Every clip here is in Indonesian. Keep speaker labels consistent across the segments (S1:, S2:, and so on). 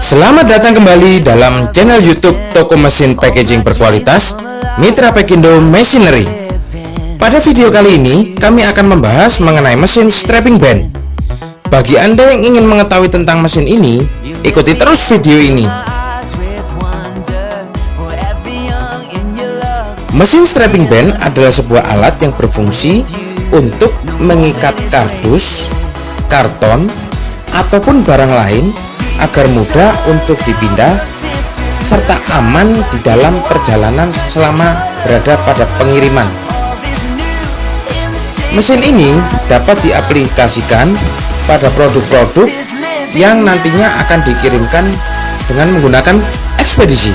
S1: Selamat datang kembali dalam channel YouTube toko mesin packaging berkualitas Mitra Pekindo Machinery. Pada video kali ini kami akan membahas mengenai mesin strapping band. Bagi Anda yang ingin mengetahui tentang mesin ini, ikuti terus video ini. Mesin strapping band adalah sebuah alat yang berfungsi untuk mengikat kardus, karton, ataupun barang lain agar mudah untuk dipindah serta aman di dalam perjalanan selama berada pada pengiriman. Mesin ini dapat diaplikasikan pada produk-produk yang nantinya akan dikirimkan dengan menggunakan ekspedisi.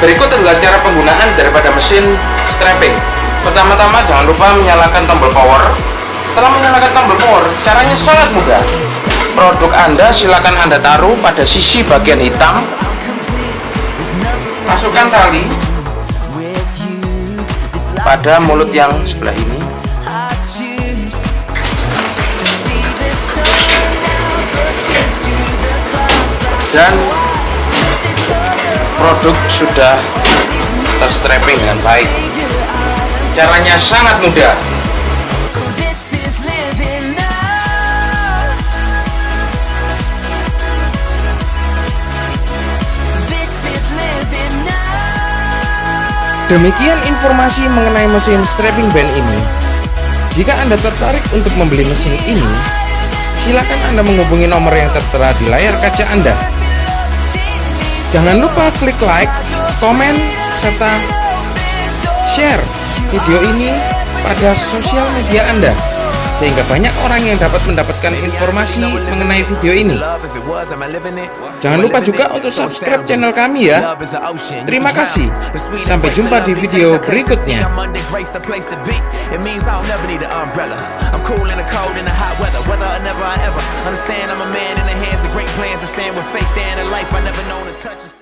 S1: Berikut adalah cara penggunaan daripada mesin strapping. Pertama-tama jangan lupa menyalakan tombol power. Setelah menyalakan tombol power, caranya sangat mudah. Produk Anda silakan Anda taruh pada sisi bagian hitam. Masukkan tali pada mulut yang sebelah ini. Dan produk sudah terstrapping dengan baik. Caranya sangat mudah. Demikian informasi mengenai mesin strapping band ini. Jika Anda tertarik untuk membeli mesin ini, silakan Anda menghubungi nomor yang tertera di layar kaca Anda. Jangan lupa klik like, komen, serta share video ini pada sosial media Anda, sehingga banyak orang yang dapat mendapatkan informasi mengenai video ini. Jangan lupa juga untuk subscribe channel kami ya. Terima kasih. Sampai jumpa di video berikutnya.